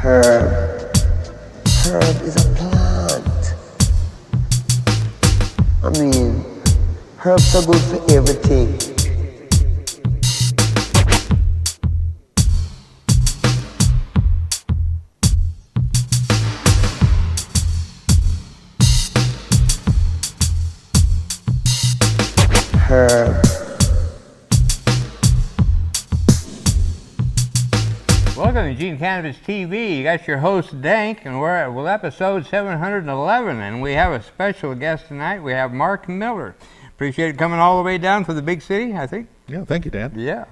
Herb. Herb is a plant. I mean, herbs are good for everything. Herb. Welcome to Eugene Cannabis TV. You got your host DanK, and we're at episode 711, and we have a special guest tonight. We have Mark Miller. Appreciate it coming all the way down from the big city, I think. Yeah, thank you, Dan. Yeah.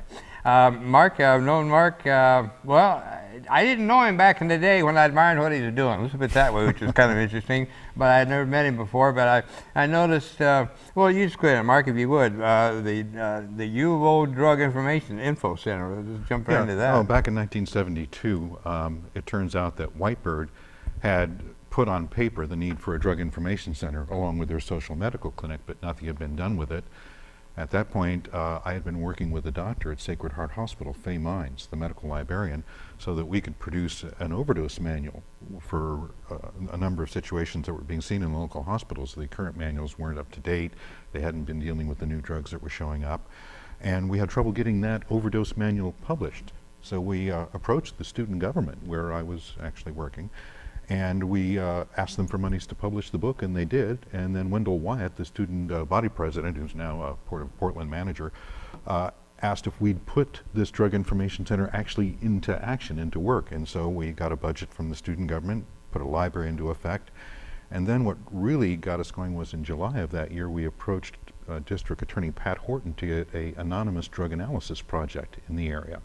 Mark, I've known Mark, well, I didn't know him back in the day when I admired what he was doing. Let's put it that way, which was kind of interesting. But I had never met him before. But I noticed, well, you just quit it, Mark, if you would, the UVO Drug Information Info Center. Let's jump right into that. Oh, back in 1972, it turns out that Whitebird had put on paper the need for a drug information center along with their social medical clinic, but nothing had been done with it. At that point, I had been working with a doctor at Sacred Heart Hospital, Fay Mines, the medical librarian, so that we could produce an overdose manual for a number of situations that were being seen in local hospitals. The current manuals weren't up to date. They hadn't been dealing with the new drugs that were showing up. And we had trouble getting that overdose manual published. So we approached the student government, where I was actually working, and we asked them for monies to publish the book, and they did. And then Wendell Wyatt, the student body president, who's now a Portland manager, asked if we'd put this drug information center actually into action, into work. And so we got a budget from the student government, put a library into effect. And then what really got us going was in July of that year, we approached District Attorney Pat Horton to get an anonymous drug analysis project in the area.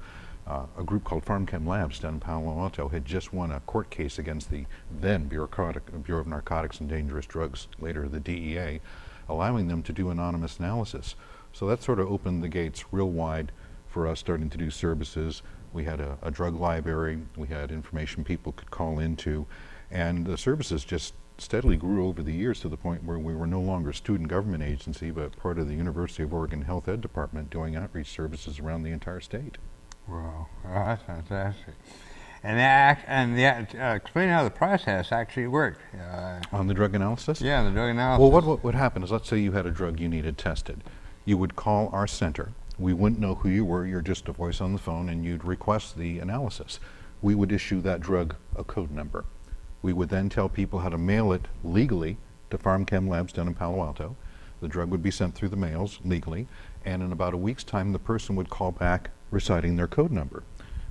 A group called PharmChem Labs down in Palo Alto had just won a court case against the then Bureau of Narcotics and Dangerous Drugs, later the DEA, allowing them to do anonymous analysis. So that sort of opened the gates real wide for us starting to do services. We had a drug library, we had information people could call into, and the services just steadily grew over the years to the point where we were no longer a student government agency, but part of the University of Oregon Health Ed Department doing outreach services around the entire state. Wow, that's fantastic. And explain how the process actually worked. On the drug analysis? Yeah, the drug analysis. Well, what would happen is, let's say you had a drug you needed tested. You would call our center. We wouldn't know who you were. You're just a voice on the phone, and you'd request the analysis. We would issue that drug a code number. We would then tell people how to mail it legally to PharmChem Labs down in Palo Alto. The drug would be sent through the mails legally, and in about a week's time, the person would call back reciting their code number.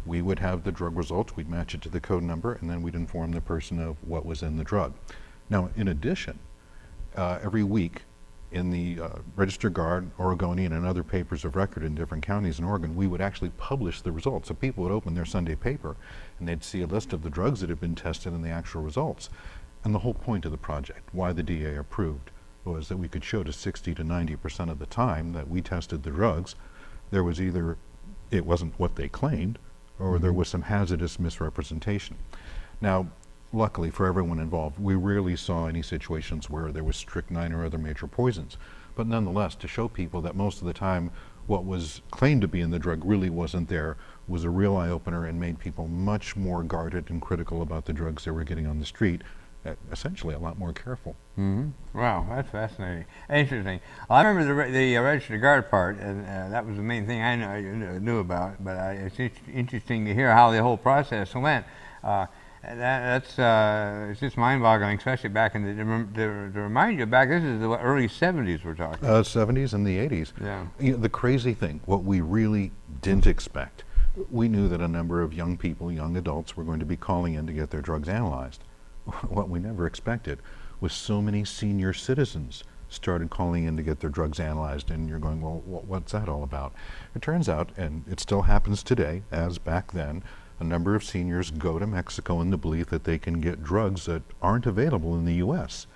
We would have the drug results, we'd match it to the code number, and then we'd inform the person of what was in the drug. Now, in addition, every week in the Register Guard, Oregonian, and other papers of record in different counties in Oregon, we would actually publish the results. So people would open their Sunday paper and they'd see a list of the drugs that had been tested and the actual results. And the whole point of the project, why the DA approved, was that we could show to 60 to 90% of the time that we tested the drugs, there was either it wasn't what they claimed, or there was some hazardous misrepresentation. Now, luckily for everyone involved, we rarely saw any situations where there was strychnine or other major poisons. But nonetheless, to show people that most of the time what was claimed to be in the drug really wasn't there was a real eye-opener and made people much more guarded and critical about the drugs they were getting on the street, essentially a lot more careful. Wow, that's fascinating. Interesting. Well, I remember the Register Guard part, and that was the main thing I knew about, but it's interesting to hear how the whole process went. It's just mind-boggling, especially back in to remind you back, this is the early 70s we're talking. 70s and the 80s. Yeah. You know, the crazy thing, what we really didn't expect, we knew that a number of young people, young adults, were going to be calling in to get their drugs analyzed. What we never expected was so many senior citizens started calling in to get their drugs analyzed, and you're going, well, what's that all about? It turns out, and it still happens today, as back then, a number of seniors go to Mexico in the belief that they can get drugs that aren't available in the U.S.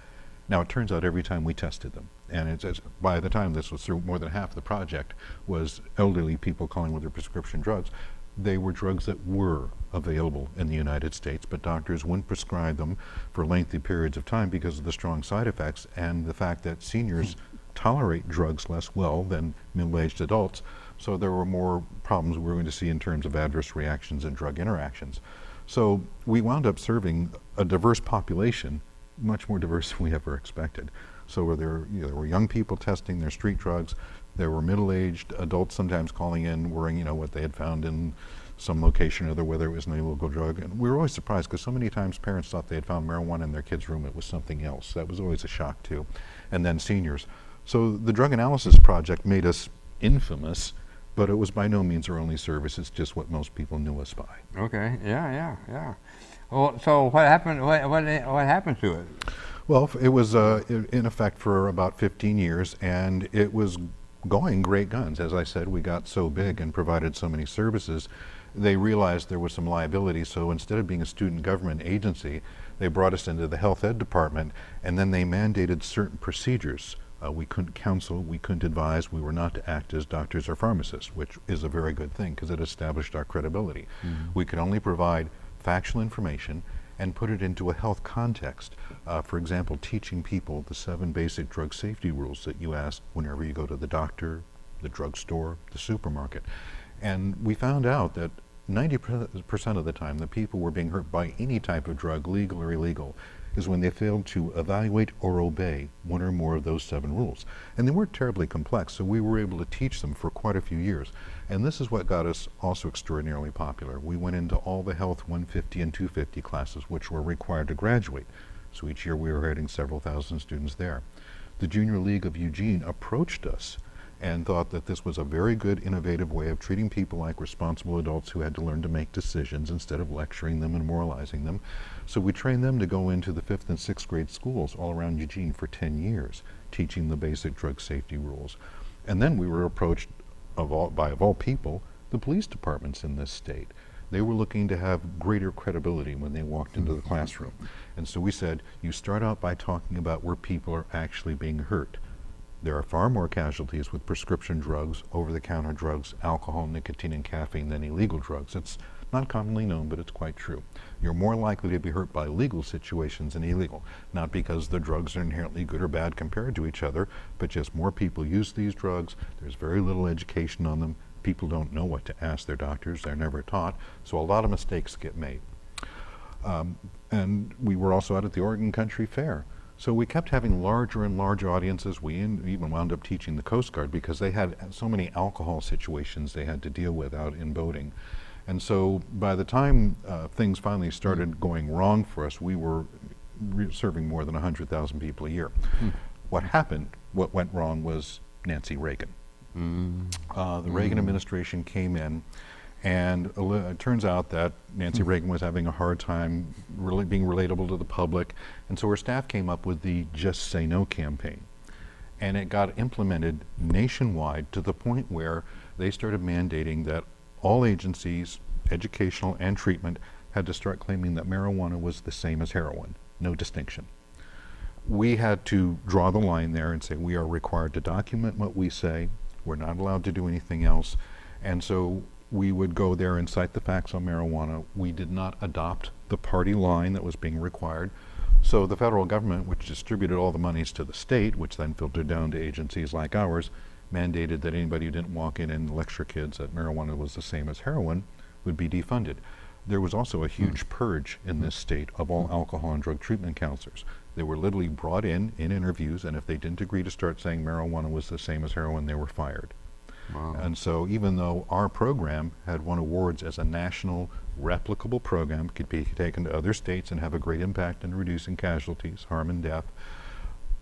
Now, it turns out every time we tested them, and by the time this was through, more than half the project was elderly people calling with their prescription drugs. They were drugs that were available in the United States, but doctors wouldn't prescribe them for lengthy periods of time because of the strong side effects and the fact that seniors tolerate drugs less well than middle-aged adults. So there were more problems we were going to see in terms of adverse reactions and drug interactions. So we wound up serving a diverse population, much more diverse than we ever expected. So there were young people testing their street drugs. There were middle-aged adults sometimes calling in, worrying, what they had found in some location or other, whether it was an illegal drug. And we were always surprised because so many times parents thought they had found marijuana in their kid's room. It was something else. That was always a shock too. And then seniors. So the Drug Analysis Project made us infamous, but it was by no means our only service. It's just what most people knew us by. Okay. Yeah. Well, so what happened? What happened to it? Well, it was in effect for about 15 years, and it was going great guns. As I said, we got so big and provided so many services, they realized there was some liability. So instead of being a student government agency, they brought us into the health ed department, and then they mandated certain procedures. We couldn't counsel, we couldn't advise, we were not to act as doctors or pharmacists, which is a very good thing because it established our credibility. We could only provide factual information and put it into a health context. For example, teaching people the 7 basic drug safety rules that you ask whenever you go to the doctor, the drugstore, the supermarket. And we found out that 90% of the time the people were being hurt by any type of drug, legal or illegal, is when they failed to evaluate or obey 1 or more of those 7 rules. And they weren't terribly complex, so we were able to teach them for quite a few years. And this is what got us also extraordinarily popular. We went into all the Health 150 and 250 classes, which were required to graduate. So each year we were having several thousand students there. The Junior League of Eugene approached us and thought that this was a very good, innovative way of treating people like responsible adults who had to learn to make decisions instead of lecturing them and moralizing them. So we trained them to go into the 5th and 6th grade schools all around Eugene for 10 years, teaching the basic drug safety rules. And then we were approached by of all people, the police departments in this state. They were looking to have greater credibility when they walked into the classroom. And so we said, you start out by talking about where people are actually being hurt. There are far more casualties with prescription drugs, over-the-counter drugs, alcohol, nicotine, and caffeine than illegal drugs. It's not commonly known, but it's quite true. You're more likely to be hurt by legal situations than illegal, not because the drugs are inherently good or bad compared to each other, but just more people use these drugs. There's very little education on them. People don't know what to ask their doctors. They're never taught, so a lot of mistakes get made. And we were also out at the Oregon Country Fair. So we kept having larger and larger audiences. We even wound up teaching the Coast Guard because they had so many alcohol situations they had to deal with out in boating. And so by the time things finally started going wrong for us, we were serving more than 100,000 people a year. What happened, what went wrong was Nancy Reagan. The Reagan administration came in, and it turns out that Nancy Reagan was having a hard time really being relatable to the public, and so her staff came up with the Just Say No campaign. And it got implemented nationwide to the point where they started mandating that all agencies, educational and treatment, had to start claiming that marijuana was the same as heroin, no distinction. We had to draw the line there and say we are required to document what we say. We're not allowed to do anything else. And so we would go there and cite the facts on marijuana. We did not adopt the party line that was being required. So the federal government, which distributed all the monies to the state, which then filtered down to agencies like ours, mandated that anybody who didn't walk in and lecture kids that marijuana was the same as heroin would be defunded. There was also a huge purge in this state of all alcohol and drug treatment counselors. They were literally brought in interviews, and if they didn't agree to start saying marijuana was the same as heroin, they were fired. Wow. And so even though our program had won awards as a national replicable program, could be taken to other states and have a great impact in reducing casualties, harm and death,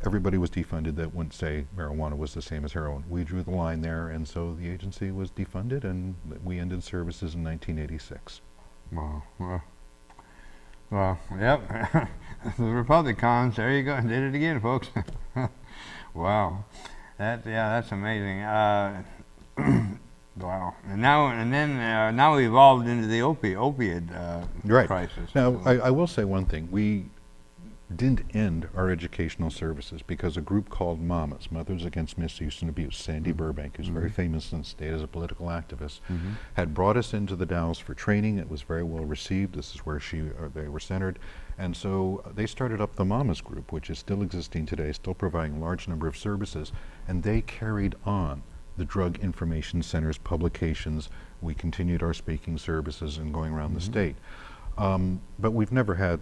everybody was defunded that wouldn't say marijuana was the same as heroin. We drew the line there, and so the agency was defunded, and we ended services in 1986. Wow. Well, yep. The Republicans, there you go, did it again, folks. Wow. That's amazing. Wow. And then now we evolved into the opioid right. crisis. Now, I will say one thing. We didn't end our educational services because a group called Mamas, Mothers Against Misuse and Abuse, Sandy Burbank, who's very famous in the state as a political activist, had brought us into the Dalles for training. It was very well received. This is where they were centered. And so they started up the Mamas group, which is still existing today, still providing a large number of services, and they carried on the Drug Information Center's publications. We continued our speaking services and going around the state. But we've never had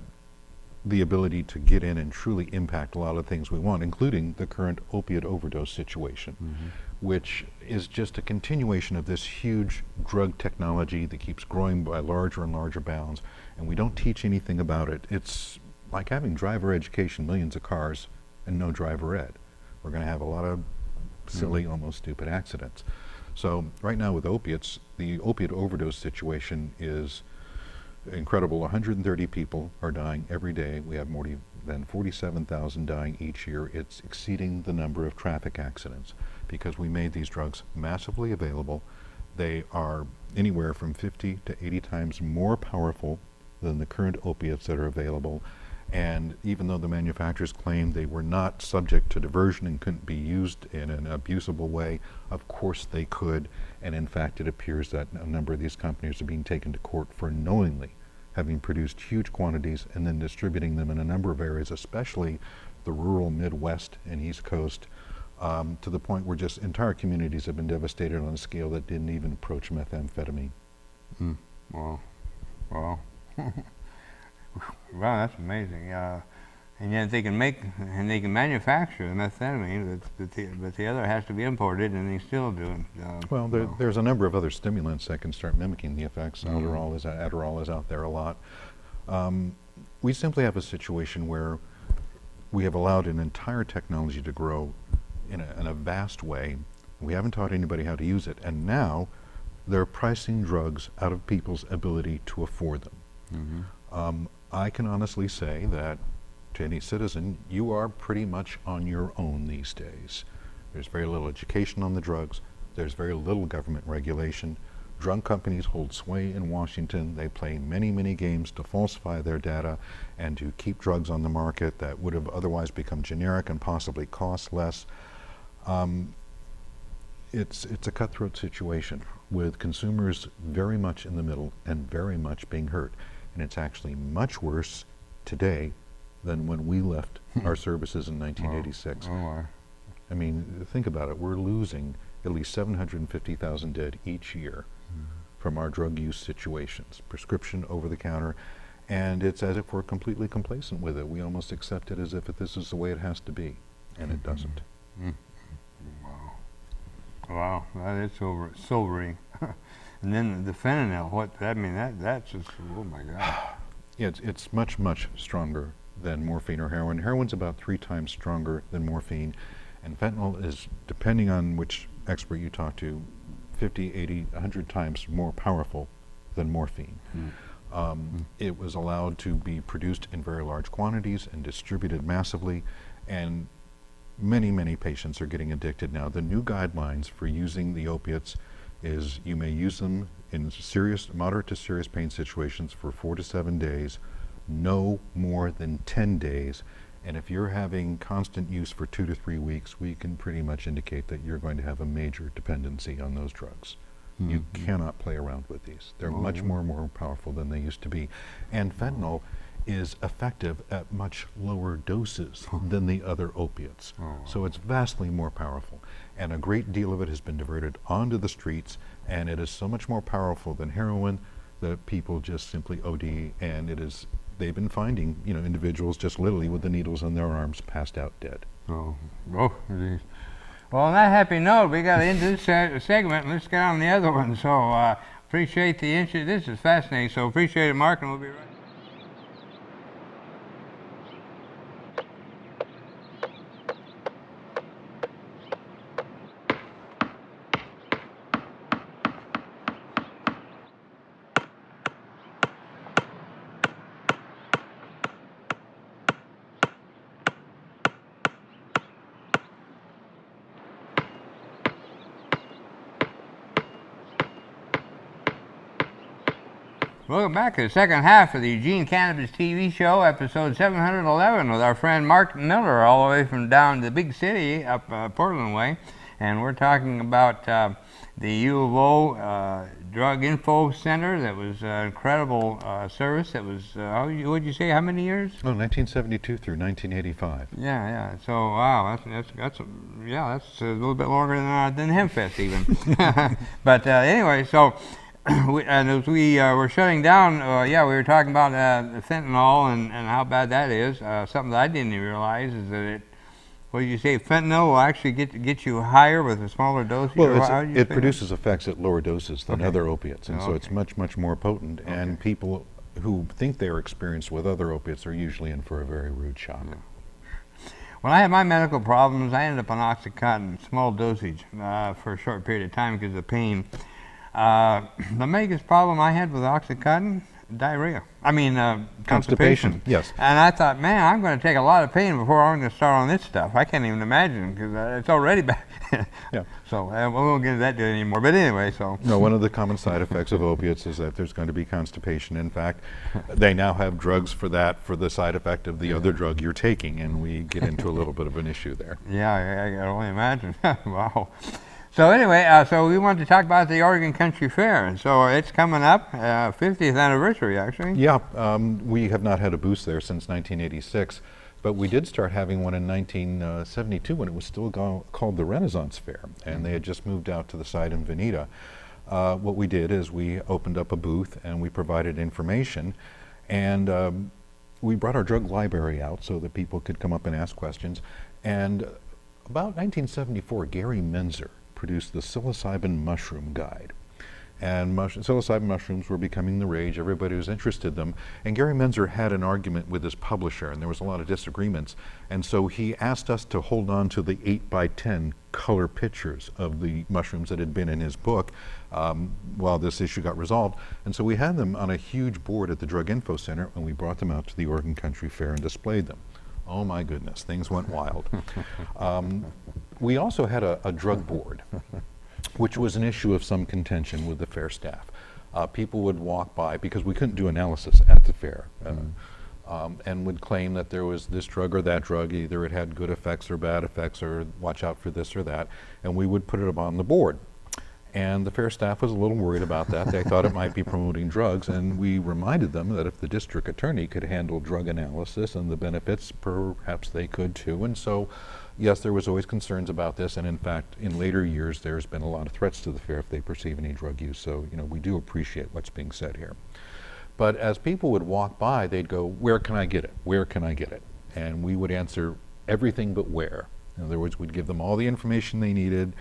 the ability to get in and truly impact a lot of things we want, including the current opiate overdose situation, which is just a continuation of this huge drug technology that keeps growing by larger and larger bounds, and we don't teach anything about it. It's like having driver education, millions of cars, and no driver ed. We're going to have a lot of silly, almost stupid accidents. So right now with opiates, the opiate overdose situation is incredible. 130 people are dying every day. We have more than 47,000 dying each year. It's exceeding the number of traffic accidents because we made these drugs massively available. They are anywhere from 50 to 80 times more powerful than the current opiates that are available. And even though the manufacturers claim they were not subject to diversion and couldn't be used in an abusable way, of course they could. And in fact, it appears that a number of these companies are being taken to court for knowingly having produced huge quantities and then distributing them in a number of areas, especially the rural Midwest and East Coast, to the point where just entire communities have been devastated on a scale that didn't even approach methamphetamine. Wow. Wow. Wow, that's amazing. And yet they can make and they can manufacture the methamphetamine, but the other has to be imported, and they still do. Well, there's a number of other stimulants that can start mimicking the effects. Adderall is out there a lot. We simply have a situation where we have allowed an entire technology to grow in a vast way. We haven't taught anybody how to use it, and now they're pricing drugs out of people's ability to afford them. I can honestly say that to any citizen, you are pretty much on your own these days. There's very little education on the drugs. There's very little government regulation. Drug companies hold sway in Washington. They play many, many games to falsify their data and to keep drugs on the market that would have otherwise become generic and possibly cost less. It's a cutthroat situation with consumers very much in the middle and very much being hurt. And it's actually much worse today than when we left our services in 1986. I mean, think about it. We're losing at least 750,000 dead each year from our drug use situations, prescription, over-the-counter, and it's as if we're completely complacent with it. We almost accept it as if this is the way it has to be, and it doesn't. Wow. Wow, that is sobering. And then the fentanyl, that's just, oh my God. It's much, much stronger than morphine or heroin. Heroin's about 3 times stronger than morphine, and fentanyl is, depending on which expert you talk to, 50, 80, 100 times more powerful than morphine. It was allowed to be produced in very large quantities and distributed massively, and many, many patients are getting addicted now. The new guidelines for using the opiates is you may use them in moderate to serious pain situations for 4 to 7 days, no more than 10 days. And if you're having constant use for 2 to 3 weeks, we can pretty much indicate that you're going to have a major dependency on those drugs. You cannot play around with these. They're much more powerful than they used to be. And fentanyl is effective at much lower doses than the other opiates. So it's vastly more powerful. And a great deal of it has been diverted onto the streets, and it is so much more powerful than heroin that people just simply OD, and they've been finding, individuals just literally with the needles in their arms passed out dead. Geez. Well, on that happy note, we got into this segment, and let's get on the other one. So appreciate the interest. This is fascinating, so appreciate it, Mark, and we'll be right back. Welcome back to the second half of the Eugene Cannabis TV show, episode 711, with our friend Mark Miller, all the way from down the big city up Portland way. And we're talking about the U of O Drug Info Center. That was an incredible service. That was, what'd you say, how many years? 1972 through 1985. Yeah. So, wow, that's a little bit longer than HempFest even. But anyway, so and as we were shutting down, yeah, we were talking about the fentanyl and how bad that is. Something that I didn't even realize is that it, what did you say, fentanyl will actually get you higher with a smaller dosage? Well, it produces effects at lower doses than other opiates, and so it's much more potent, and people who think they're experienced with other opiates are usually in for a very rude shock. When I had my medical problems, I ended up on Oxycontin, small dosage, for a short period of time because of pain. The biggest problem I had with Oxycontin, diarrhea. I mean, constipation. Yes. And I thought, man, I'm going to take a lot of pain before I'm going to start on this stuff. I can't even imagine because it's already bad. Yeah. So we won't get into that anymore. But anyway, so. No, one of the common side effects of opiates is that there's going to be constipation. In fact, they now have drugs for that, for the side effect of the other drug you're taking, and we get into a little bit of an issue there. Yeah, I can only imagine. Wow. So anyway, so we wanted to talk about the Oregon Country Fair, and so it's coming up, 50th anniversary actually. Yeah, we have not had a booth there since 1986, but we did start having one in 1972 when it was still called the Renaissance Fair, and they had just moved out to the site in Veneta. What we did is we opened up a booth and we provided information, and we brought our drug library out so that people could come up and ask questions. And about 1974, Gary Menzer produced the psilocybin mushroom guide. And psilocybin mushrooms were becoming the rage. Everybody was interested in them. And Gary Menzer had an argument with his publisher, and there was a lot of disagreements. And so he asked us to hold on to the 8x10 color pictures of the mushrooms that had been in his book while this issue got resolved. And so we had them on a huge board at the Drug Info Center, and we brought them out to the Oregon Country Fair and displayed them. Oh my goodness, things went wild. We also had a drug board, which was an issue of some contention with the fair staff. People would walk by, because we couldn't do analysis at the fair, and would claim that there was this drug or that drug, either it had good effects or bad effects, or watch out for this or that, and we would put it up on the board. And the fair staff was a little worried about that. They thought it might be promoting drugs, and we reminded them that if the district attorney could handle drug analysis and the benefits, perhaps they could too. And so, yes, there was always concerns about this, and in fact, in later years, there's been a lot of threats to the fair if they perceive any drug use. So, you know, we do appreciate what's being said here. But as people would walk by, they'd go, "Where can I get it? Where can I get it?" And we would answer everything but where. In other words, we'd give them all the information they needed,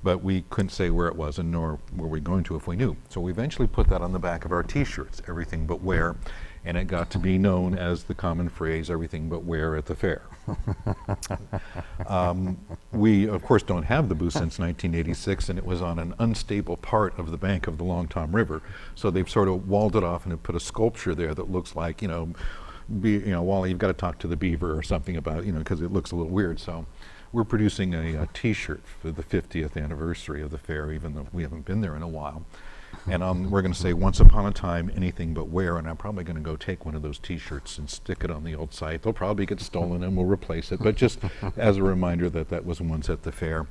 but we couldn't say where it was, and nor were we going to if we knew. So we eventually put that on the back of our t-shirts, everything but where, and it got to be known as the common phrase, everything but where at the fair. We, of course, don't have the booth since 1986, and it was on an unstable part of the bank of the Long Tom River. So they've sort of walled it off and have put a sculpture there that looks like, Wally, you've got to talk to the beaver or something about, because it looks a little weird. So we're producing a t-shirt for the 50th anniversary of the fair, even though we haven't been there in a while. And we're going to say, once upon a time, anything but where, and I'm probably going to go take one of those t-shirts and stick it on the old site. They'll probably get stolen and we'll replace it, but just as a reminder that that was once at the fair.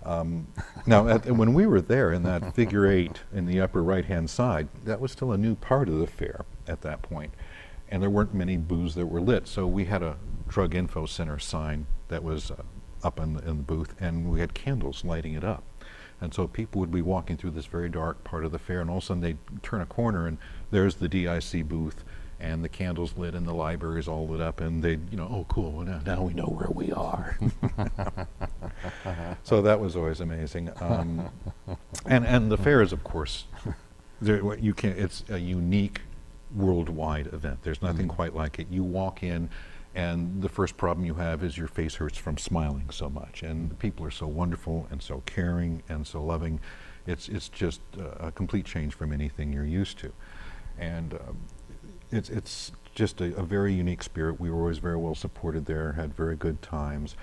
Now, when we were there in that figure 8 in the upper right-hand side, that was still a new part of the fair at that point. And there weren't many booths that were lit, so we had a Drug Info Center sign that was up in the booth, and we had candles lighting it up. And so people would be walking through this very dark part of the fair, and all of a sudden they'd turn a corner, and there's the DIC booth, and the candles lit, and the library's all lit up, and they'd, oh, cool, well, now we know where we are. So that was always amazing. And the fair is, of course, it's a unique worldwide event. There's nothing quite like it. You walk in, and the first problem you have is your face hurts from smiling so much. And the people are so wonderful and so caring and so loving. It's just a complete change from anything you're used to. And it's just a very unique spirit. We were always very well supported there, had very good times.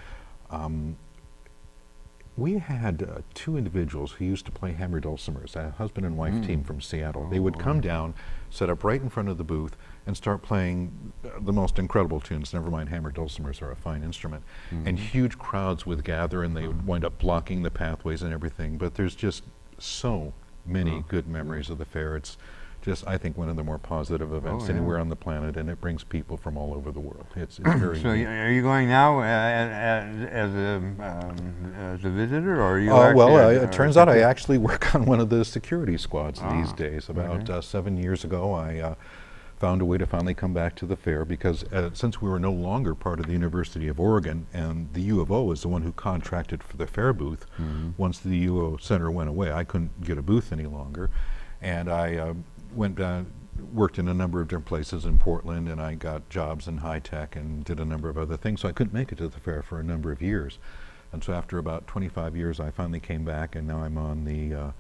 We had 2 individuals who used to play hammer dulcimers, a husband and wife team from Seattle. They would come down, set up right in front of the booth, and start playing the most incredible tunes. Never mind, hammer dulcimers are a fine instrument. And huge crowds would gather, and they would wind up blocking the pathways and everything. But there's just so many good memories of the fair. It's just, I think, one of the more positive events anywhere on the planet, and it brings people from all over the world. It's very So are you going now as a visitor, or are you it turns out I actually work on one of the security squads these days. About 7 years ago, I found a way to finally come back to the fair because since we were no longer part of the University of Oregon, and the U of O is the one who contracted for the fair booth, once the U of O Center went away, I couldn't get a booth any longer. And I worked in a number of different places in Portland, and I got jobs in high tech and did a number of other things, so I couldn't make it to the fair for a number of years. And so after about 25 years, I finally came back, and now I'm on the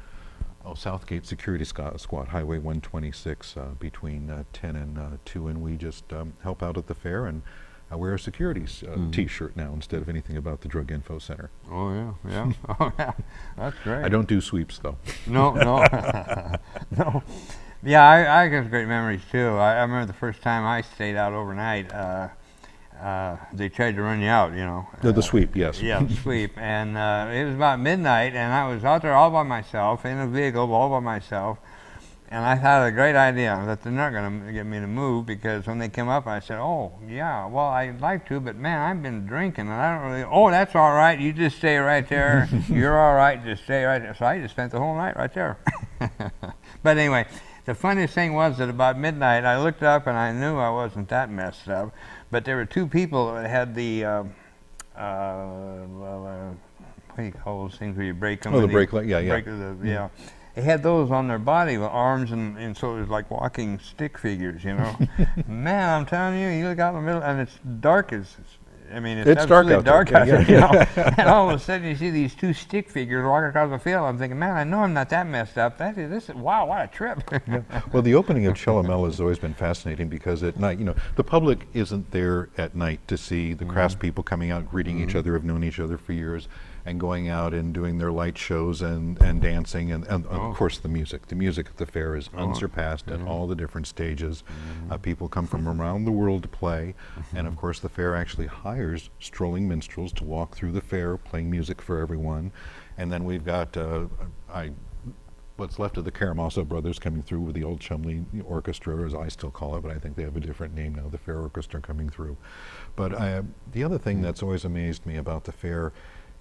Southgate Security Squad, Highway 126, between 10 and 2, and we just help out at the fair, and I wear a security t-shirt now instead of anything about the Drug Info Center. Oh, yeah. Oh, yeah. That's great. I don't do sweeps, though. No. No. Yeah, I got great memories, too. I remember the first time I stayed out overnight, they tried to run you out, you know. The sweep, yes. Yeah, the sweep. And it was about midnight, and I was out there all by myself, in a vehicle all by myself. And I had a great idea that they're not going to get me to move, because when they came up, I said, oh, yeah, well, I'd like to, but man, I've been drinking, and I don't really, oh, that's all right, you just stay right there. You're all right, just stay right there. So I just spent the whole night right there. But anyway, the funniest thing was that about midnight, I looked up, and I knew I wasn't that messed up, but there were two people that had the, what do you call those things where you break them? Oh, the brake light, yeah. Yeah. They had those on their body with arms, and so it was like walking stick figures, you know. Man, I'm telling you, you look out in the middle, and it's dark as, I mean, it's absolutely dark out there, you know. And all of a sudden you see these two stick figures walking across the field. I'm thinking, man, I know I'm not that messed up. This is, wow, what a trip. Well, the opening of Chillamella has always been fascinating because at night, you know, the public isn't there at night to see the craftspeople coming out, greeting each other, have known each other for years, and going out and doing their light shows and dancing and of course the music. The music at the fair is unsurpassed at all the different stages. People come from around the world to play, and of course the fair actually hires strolling minstrels to walk through the fair playing music for everyone. And then we've got what's left of the Karamazov brothers coming through with the old Chumley Orchestra, as I still call it, but I think they have a different name now, the Fair Orchestra coming through. But the other thing that's always amazed me about the fair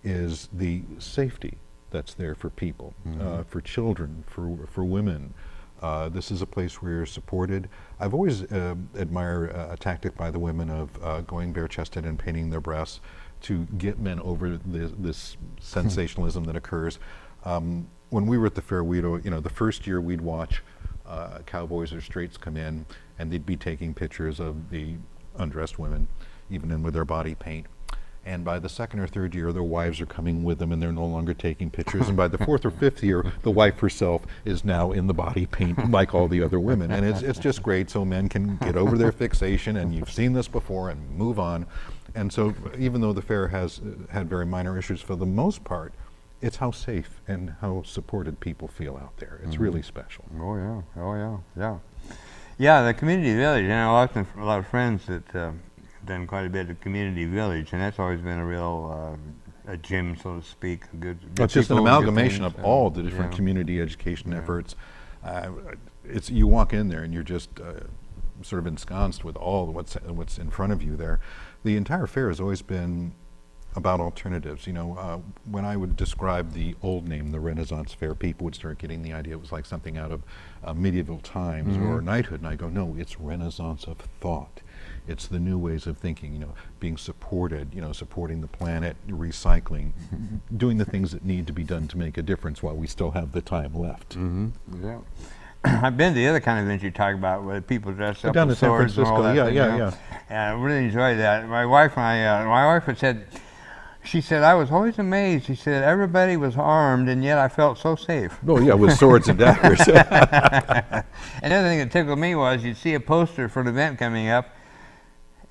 is the safety that's there for people, for children, for women. This is a place where you're supported. I've always admired a tactic by the women of going bare-chested and painting their breasts to get men over this sensationalism that occurs. When we were at the fair, the first year we'd watch cowboys or straights come in, and they'd be taking pictures of the undressed women, even in with their body paint. And by the second or third year, their wives are coming with them, and they're no longer taking pictures. And by the fourth or fifth year, the wife herself is now in the body paint like all the other women. And it's just great, so men can get over their fixation, and you've seen this before, and move on. And so even though the fair has had very minor issues, for the most part, it's how safe and how supported people feel out there. It's really special. Oh yeah. Yeah, the community village, you know, a lot of friends that done quite a bit of community village, and that's always been a real a gym, so to speak. It's just an amalgamation of all the different community education efforts. You walk in there and you're just sort of ensconced with all what's in front of you there. The entire fair has always been about alternatives. You know, when I would describe the old name, the Renaissance Fair, people would start getting the idea it was like something out of medieval times or knighthood, and I go, no, it's Renaissance of thought. It's the new ways of thinking, you know, being supported, you know, supporting the planet, recycling, doing the things that need to be done to make a difference while we still have the time left. Yeah. I've been to the other kind of events you talk about, where people dress up down with to San swords and all Francisco, that. yeah. And I really enjoyed that. My wife had said, she said, I was always amazed. She said, everybody was armed, and yet I felt so safe. Oh yeah, with swords and daggers. Another thing that tickled me was you'd see a poster for an event coming up,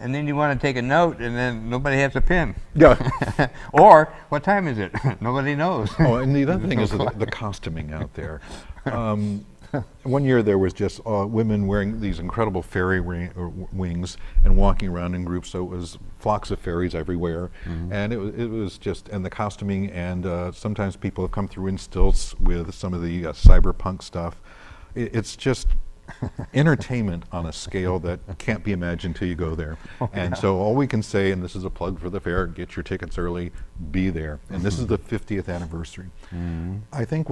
and then you want to take a note, and then nobody has a pen. Yeah. Or, what time is it? Nobody knows. Oh, and the other thing is the costuming out there. One year there was just women wearing these incredible fairy wings and walking around in groups, so it was flocks of fairies everywhere. And it was just, and the costuming, and sometimes people have come through in stilts with some of the cyberpunk stuff. It's just entertainment on a scale that can't be imagined till you go there. And so all we can say, and this is a plug for the fair, get your tickets early, be there. And this is the 50th anniversary. I think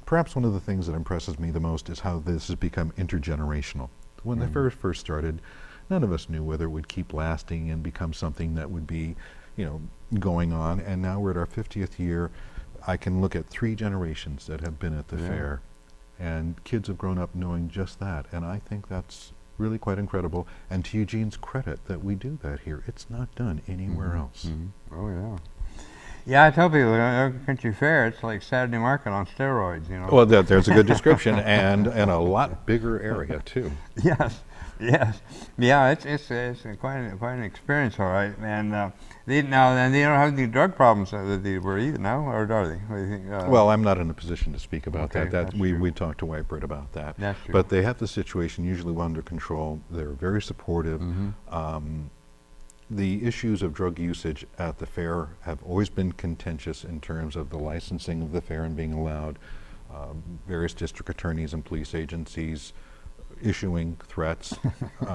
perhaps one of the things that impresses me the most is how this has become intergenerational. When the fair first started, none of us knew whether it would keep lasting and become something that would be, going on. And now we're at our 50th year. I can look at 3 generations that have been at the fair, and kids have grown up knowing just that. And I think that's really quite incredible. And to Eugene's credit that we do that here. It's not done anywhere else. Oh, yeah. Yeah, I tell people, Country Fair, it's like Saturday Market on steroids, Well, there's a good description, and a lot bigger area, too. Yes. Yeah, it's quite an experience, all right. And they don't have any drug problems that they were either now, or are they? What do you think? Well, I'm not in a position to speak about Okay, that. that's We true. talked to Whitebird about that. That's true. But they have the situation usually well under control. They're very supportive. The issues of drug usage at the fair have always been contentious in terms of the licensing of the fair and being allowed. Various district attorneys and police agencies issuing threats. You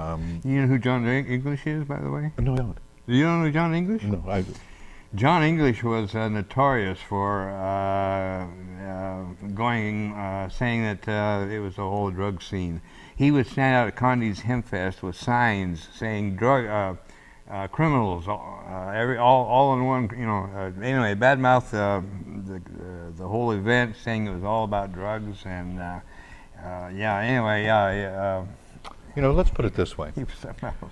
know who John English is, by the way? No, I don't. Do you know John English? No, John English was notorious for saying that it was a whole drug scene. He would stand out at Condi's Hemp Fest with signs saying criminals, all in one. Anyway, badmouth the whole event, saying it was all about drugs and. let's put it this way. He was something else.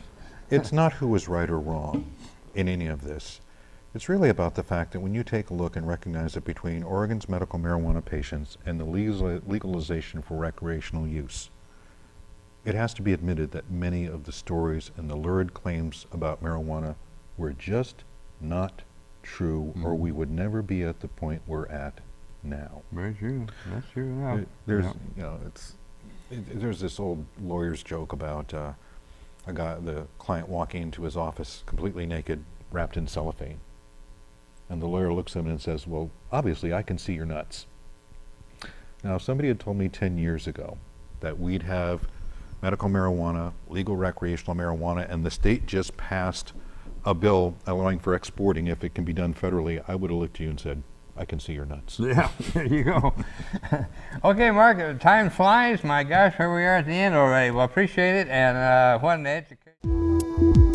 It's not who was right or wrong in any of this. It's really about the fact that when you take a look and recognize that between Oregon's medical marijuana patients and the legalization for recreational use, it has to be admitted that many of the stories and the lurid claims about marijuana were just not true, or we would never be at the point we're at now. Very true. That's true enough. There's this old lawyer's joke about the client walking into his office completely naked, wrapped in cellophane. And the lawyer looks at him and says, well, obviously I can see your nuts. Now, if somebody had told me 10 years ago that we'd have medical marijuana, legal recreational marijuana, and the state just passed a bill allowing for exporting if it can be done federally, I would have looked at you and said, I can see your nuts. Yeah, there you go. Okay, Mark, time flies. My gosh, here we are at the end already. Well, appreciate it, and what an education.